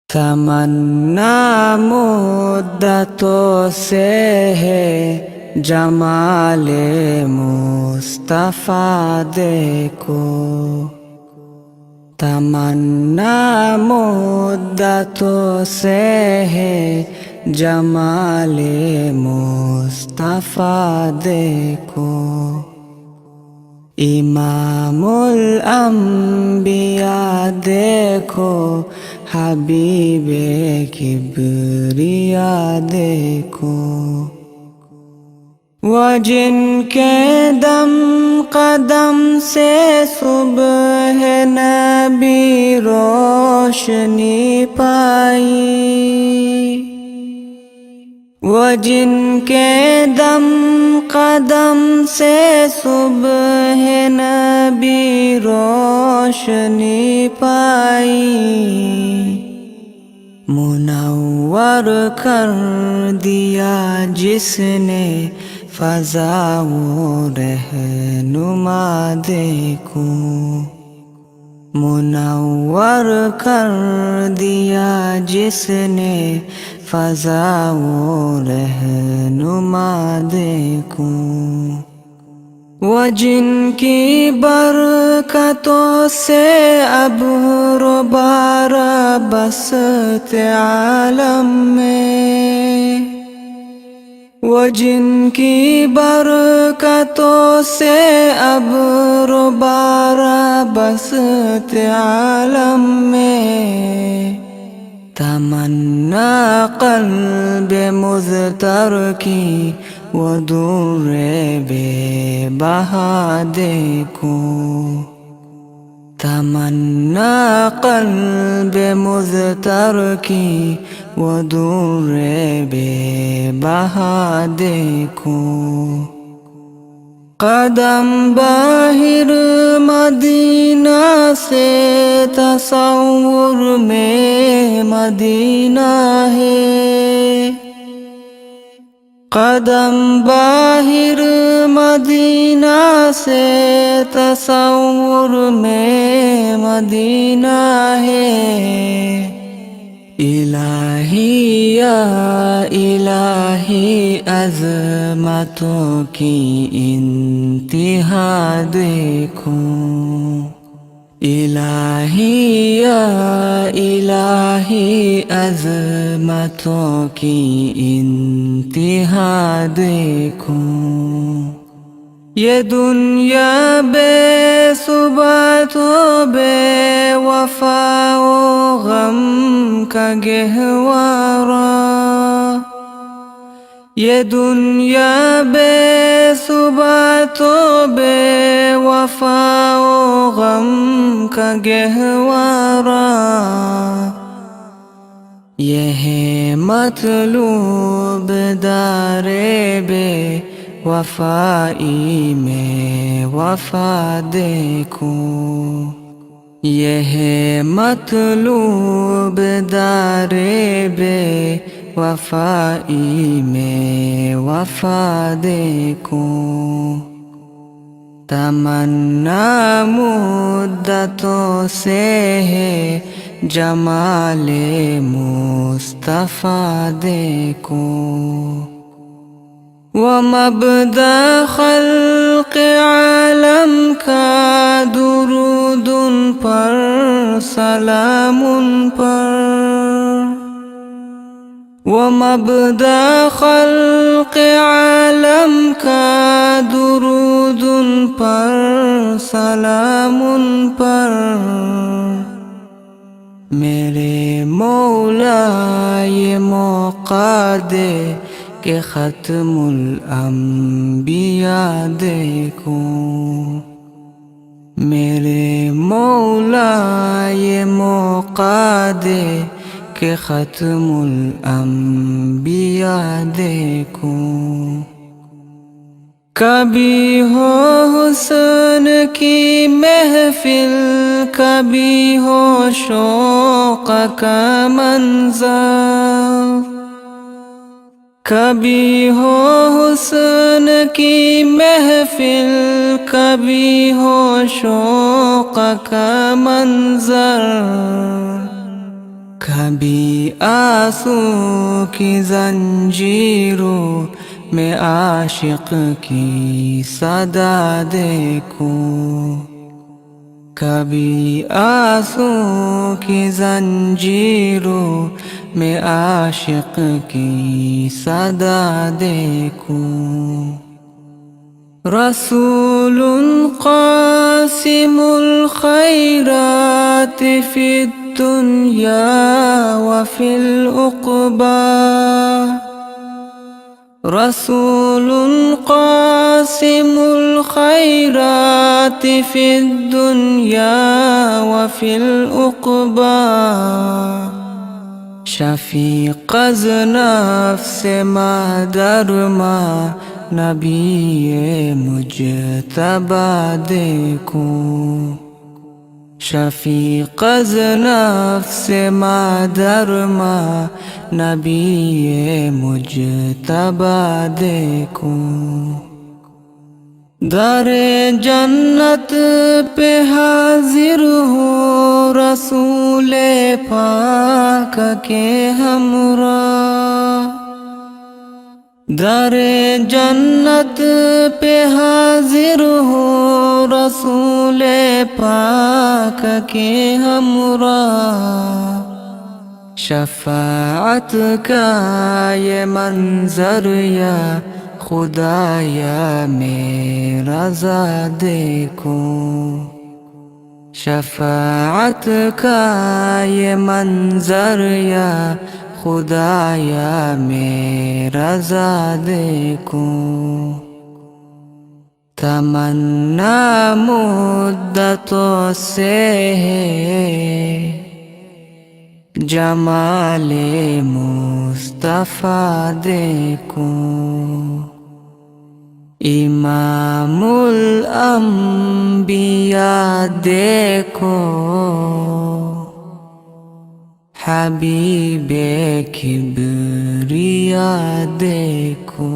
تمنا مدتوں سے ہے جمال مصطفیٰ دیکھو، تمنا مدتوں سے ہے جمال مصطفیٰ دیکھو، امام الانبیاء دیکھو، حبیب کبریاء دیکھو، وہ جن کے دم قدم سے صبح نبی روشنی پائی، وہ جن کے دم قدم سے صبح نبی روشنی پائی، منور کر دیا جس نے فضا و رہنما دیکھو، منور کر دیا جس نے فضا و رہنما دیکھو، وہ جن کی برکتوں سے ابر و بارہ بسط عالم میں، وہ جن کی برکتوں سے ابر و بارہ بسط عالم میں، تمنا قلب مضطر کی وہ دور بے بہا دیکھو، تمنا قلب مضطر کی وہ دور بے بہا دیکھو، قدم باہر مدینہ سے تصور میں مدینہ ہے، قدم باہر مدینہ سے تصور میں مدینہ ہے، الہی یا الہی عظمتوں کی انتہا دیکھو، الہی یا الہی عظمتوں کی انتہا دیکھو، یہ دنیا بے ثبات و بے وفا و غم کا گہوارہ، یہ دنیا بے ثبات و بے وفا و غم کا گہوارہ، یہ ہے مطلوب دار بے وفائی میں وفا دیکھو، یہ ہے مطلوب دار بے وفائی میں وفا دیکھو، تمنا مدتوں سے ہے جمال مصطفیٰ دیکھو، وہ مبدأ خلق عالم کا درود ان پر سلام ان پر، وہ مبدأ خلق عالم کا درود ان پر سلام ان پر، میرے مولا یہ موقع دے کہ ختم الانبیاء دیکھو، میرے مولا یہ موقع دے کہ ختم الانبیاء دیکھو، کبھی ہو حسن کی محفل، کبھی ہو شوق کا منظر، کبھی ہو حسن کی محفل، کبھی ہو شوق کا منظر، ابھی آنسوں کی زنجیروں میں عاشق کی صدا دیکھوں، کبھی آنسوں کی زنجیروں میں عاشق کی صدا دیکھوں۔ رسول قاسم الخيرات في الدنيا وفي العقبى، رسول قاسم الخيرات في الدنيا وفي العقبى، شفیق از نفس ما در ما نبی مجتبی دیکھوں، شفیق از نفس ما در ما نبی مجتبی دیکھوں۔ در جنت پہ حاضر ہو رسول پاک کے ہمراہ، در جنت پہ حاضر ہو رسول پاک کے ہمراہ، شفاعت کا یہ منظر یا خدایا میرا رضا دیکھوں، شفاعت کا یہ منظر یا خدایا میرا رضا دیکھوں۔ تمنا مدتوں سے ہے جمال مصطفیٰ دیکھوں، امام الانبیاء دیکھو، حبیب کبریا دیکھو۔